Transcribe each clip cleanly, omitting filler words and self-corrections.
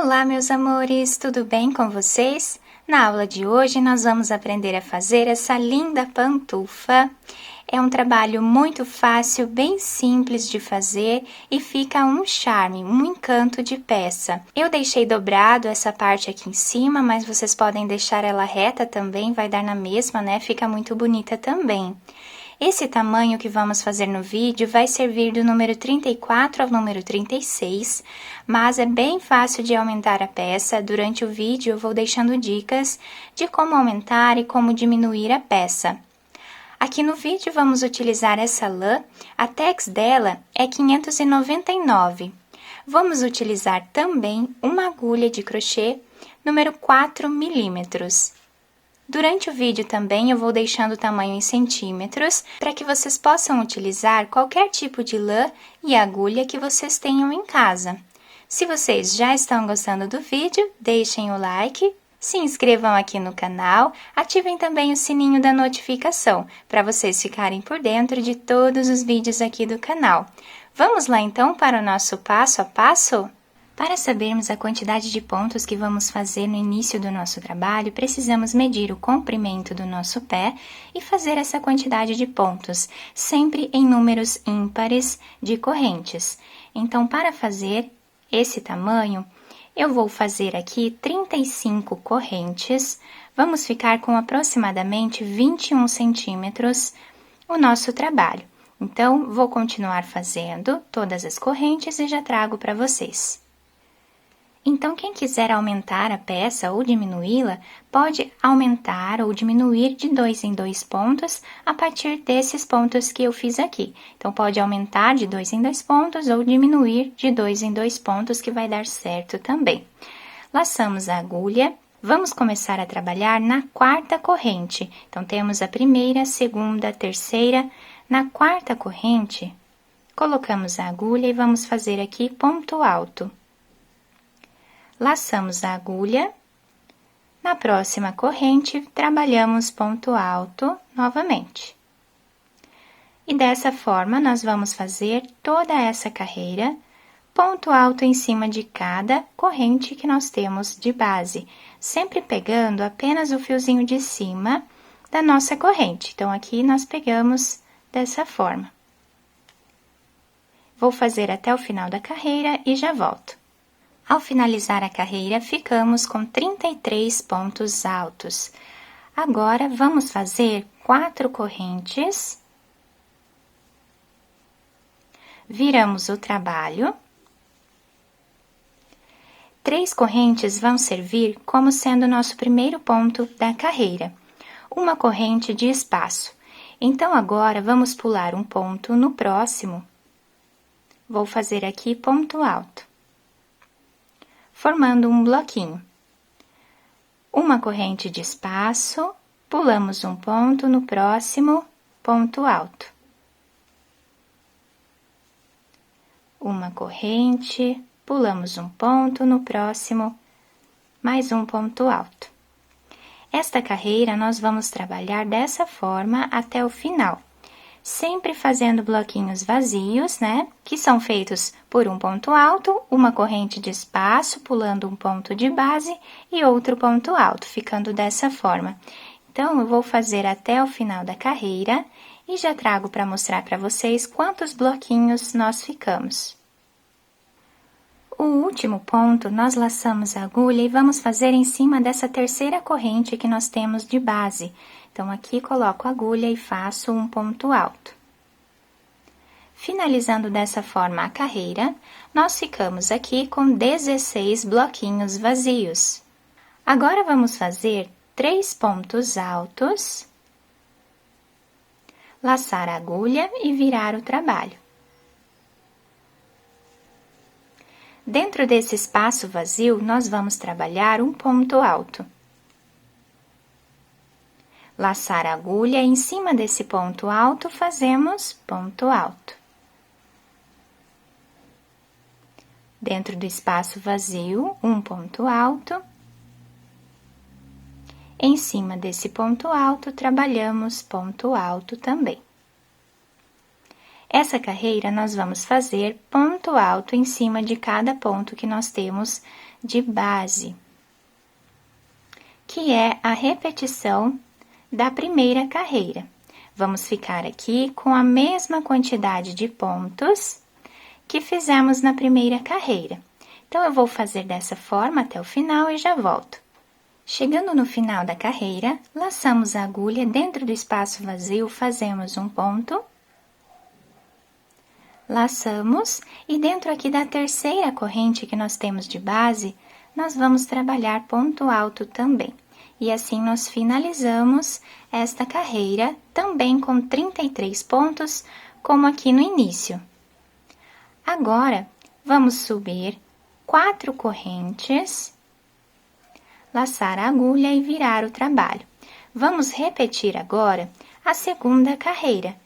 Olá, meus amores, tudo bem com vocês? Na aula de hoje, nós vamos aprender a fazer essa linda pantufa. É um trabalho muito fácil, bem simples de fazer e fica um charme, um encanto de peça. Eu deixei dobrado essa parte aqui em cima, mas vocês podem deixar ela reta também, vai dar na mesma, né? Fica muito bonita também. Esse tamanho que vamos fazer no vídeo vai servir do número 34 ao número 36, mas é bem fácil de aumentar a peça. Durante o vídeo eu vou deixando dicas de como aumentar e como diminuir a peça. Aqui no vídeo vamos utilizar essa lã, a tags dela é 599. Vamos utilizar também uma agulha de crochê número 4 milímetros. Durante o vídeo também eu vou deixando o tamanho em centímetros, para que vocês possam utilizar qualquer tipo de lã e agulha que vocês tenham em casa. Se vocês já estão gostando do vídeo, deixem o like, se inscrevam aqui no canal, ativem também o sininho da notificação, para vocês ficarem por dentro de todos os vídeos aqui do canal. Vamos lá então para o nosso passo a passo? Para sabermos a quantidade de pontos que vamos fazer no início do nosso trabalho, precisamos medir o comprimento do nosso pé e fazer essa quantidade de pontos, sempre em números ímpares de correntes. Então, para fazer esse tamanho, eu vou fazer aqui 35 correntes, vamos ficar com aproximadamente 21 centímetros o nosso trabalho. Então, vou continuar fazendo todas as correntes e já trago para vocês. Então, quem quiser aumentar a peça ou diminuí-la, pode aumentar ou diminuir de 2 em 2 pontos a partir desses pontos que eu fiz aqui. Então, pode aumentar de 2 em 2 pontos ou diminuir de 2 em 2 pontos, que vai dar certo também. Laçamos a agulha, vamos começar a trabalhar na quarta corrente. Então, temos a primeira, a segunda, a terceira. Na quarta corrente, colocamos a agulha e vamos fazer aqui ponto alto. Laçamos a agulha, na próxima corrente, trabalhamos ponto alto novamente. E dessa forma, nós vamos fazer toda essa carreira, ponto alto em cima de cada corrente que nós temos de base, sempre pegando apenas o fiozinho de cima da nossa corrente. Então, aqui nós pegamos dessa forma. Vou fazer até o final da carreira e já volto. Ao finalizar a carreira, ficamos com 33 pontos altos. Agora, vamos fazer 4 correntes. Viramos o trabalho. 3 correntes vão servir como sendo nosso primeiro ponto da carreira. Uma corrente de espaço. Então, agora, vamos pular um ponto no próximo. Vou fazer aqui ponto alto, formando um bloquinho. Uma corrente de espaço, pulamos um ponto no próximo, ponto alto. Uma corrente, pulamos um ponto no próximo, mais um ponto alto. Esta carreira nós vamos trabalhar dessa forma até o final. Sempre fazendo bloquinhos vazios, né? Que são feitos por um ponto alto, uma corrente de espaço, pulando um ponto de base e outro ponto alto, ficando dessa forma. Então, eu vou fazer até o final da carreira e já trago para mostrar para vocês quantos bloquinhos nós ficamos. O último ponto, nós laçamos a agulha e vamos fazer em cima dessa terceira corrente que nós temos de base. Então, aqui coloco a agulha e faço um ponto alto. Finalizando dessa forma a carreira, nós ficamos aqui com 16 bloquinhos vazios. Agora, vamos fazer 3 pontos altos, laçar a agulha e virar o trabalho. Dentro desse espaço vazio, nós vamos trabalhar um ponto alto. Laçar a agulha, em cima desse ponto alto, fazemos ponto alto. Dentro do espaço vazio, um ponto alto. Em cima desse ponto alto, trabalhamos ponto alto também. Essa carreira, nós vamos fazer ponto ponto alto em cima de cada ponto que nós temos de base, que é a repetição da primeira carreira. Vamos ficar aqui com a mesma quantidade de pontos que fizemos na primeira carreira. Então, eu vou fazer dessa forma até o final e já volto. Chegando no final da carreira, laçamos a agulha dentro do espaço vazio, fazemos um ponto, laçamos e dentro aqui da terceira corrente que nós temos de base, nós vamos trabalhar ponto alto também. E assim nós finalizamos esta carreira também com 33 pontos, como aqui no início. Agora, vamos subir 4 correntes, laçar a agulha e virar o trabalho. Vamos repetir agora a segunda carreira.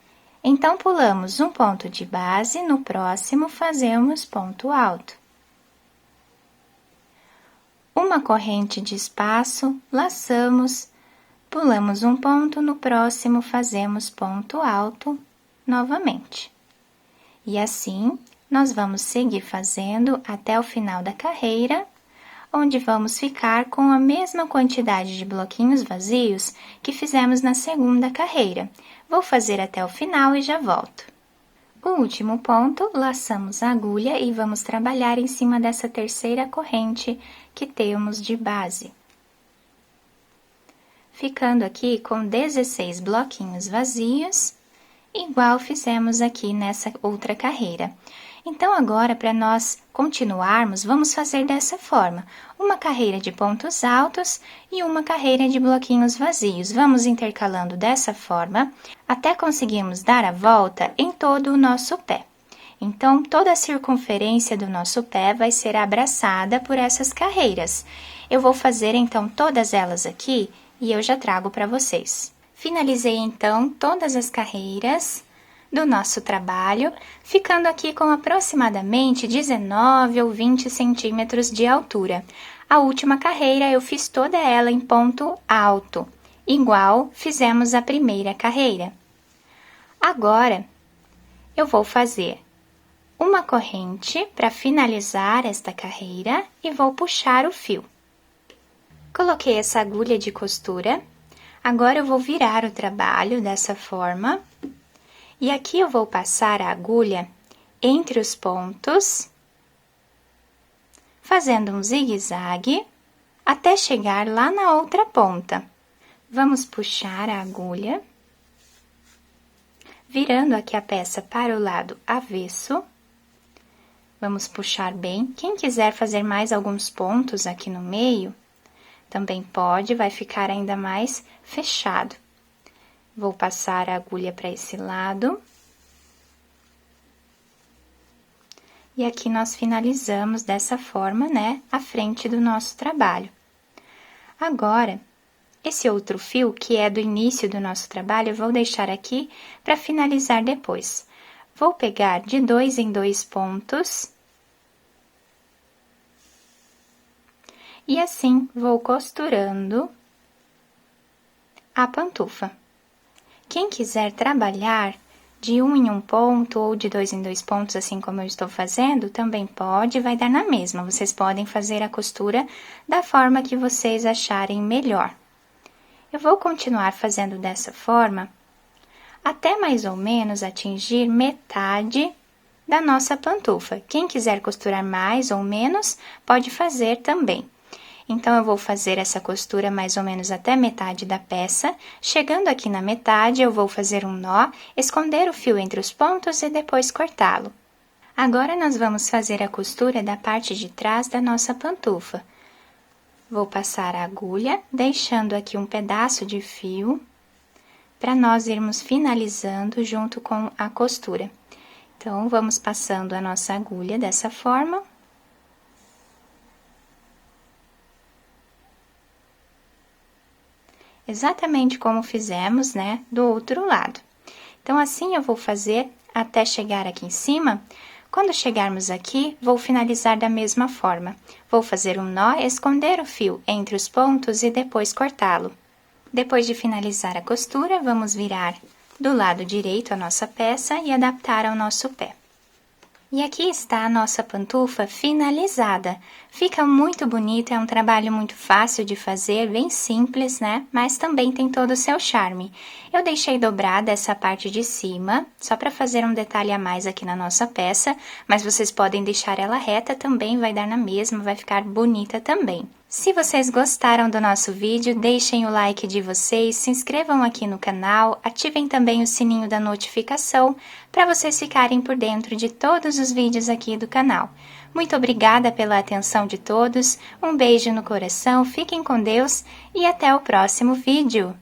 Então, pulamos um ponto de base, no próximo fazemos ponto alto. Uma corrente de espaço, laçamos, pulamos um ponto, no próximo fazemos ponto alto novamente. E assim, nós vamos seguir fazendo até o final da carreira, onde vamos ficar com a mesma quantidade de bloquinhos vazios que fizemos na segunda carreira. Vou fazer até o final e já volto. O último ponto, laçamos a agulha e vamos trabalhar em cima dessa terceira corrente que temos de base. Ficando aqui com 16 bloquinhos vazios, igual fizemos aqui nessa outra carreira. Então, agora, para nós continuarmos, vamos fazer dessa forma. Uma carreira de pontos altos e uma carreira de bloquinhos vazios. Vamos intercalando dessa forma, até conseguirmos dar a volta em todo o nosso pé. Então, toda a circunferência do nosso pé vai ser abraçada por essas carreiras. Eu vou fazer, então, todas elas aqui e eu já trago para vocês. Finalizei, então, todas as carreiras do nosso trabalho, ficando aqui com aproximadamente 19 ou 20 centímetros de altura. A última carreira eu fiz toda ela em ponto alto, igual fizemos a primeira carreira. Agora, eu vou fazer uma corrente para finalizar esta carreira e vou puxar o fio. Coloquei essa agulha de costura, agora eu vou virar o trabalho dessa forma. E aqui eu vou passar a agulha entre os pontos, fazendo um zigue-zague, até chegar lá na outra ponta. Vamos puxar a agulha, virando aqui a peça para o lado avesso. Vamos puxar bem. Quem quiser fazer mais alguns pontos aqui no meio, também pode, vai ficar ainda mais fechado. Vou passar a agulha para esse lado. E aqui nós finalizamos dessa forma, né, a frente do nosso trabalho. Agora, esse outro fio, que é do início do nosso trabalho, eu vou deixar aqui para finalizar depois. Vou pegar de 2 em 2 pontos. E assim, vou costurando a pantufa. Quem quiser trabalhar de 1 em 1 ponto ou de 2 em 2 pontos, assim como eu estou fazendo, também pode, vai dar na mesma. Vocês podem fazer a costura da forma que vocês acharem melhor. Eu vou continuar fazendo dessa forma até mais ou menos atingir metade da nossa pantufa. Quem quiser costurar mais ou menos, pode fazer também. Então, eu vou fazer essa costura mais ou menos até metade da peça. Chegando aqui na metade, eu vou fazer um nó, esconder o fio entre os pontos e depois cortá-lo. Agora, nós vamos fazer a costura da parte de trás da nossa pantufa. Vou passar a agulha, deixando aqui um pedaço de fio, para nós irmos finalizando junto com a costura. Então, vamos passando a nossa agulha dessa forma. Exatamente como fizemos, né, do outro lado. Então, assim eu vou fazer até chegar aqui em cima. Quando chegarmos aqui, vou finalizar da mesma forma. Vou fazer um nó, esconder o fio entre os pontos e depois cortá-lo. Depois de finalizar a costura, vamos virar do lado direito a nossa peça e adaptar ao nosso pé. E aqui está a nossa pantufa finalizada. Fica muito bonita, é um trabalho muito fácil de fazer, bem simples, né? Mas também tem todo o seu charme. Eu deixei dobrada essa parte de cima, só para fazer um detalhe a mais aqui na nossa peça, mas vocês podem deixar ela reta também, vai dar na mesma, vai ficar bonita também. Se vocês gostaram do nosso vídeo, deixem o like de vocês, se inscrevam aqui no canal, ativem também o sininho da notificação para vocês ficarem por dentro de todos os vídeos aqui do canal. Muito obrigada pela atenção de todos, um beijo no coração, fiquem com Deus e até o próximo vídeo!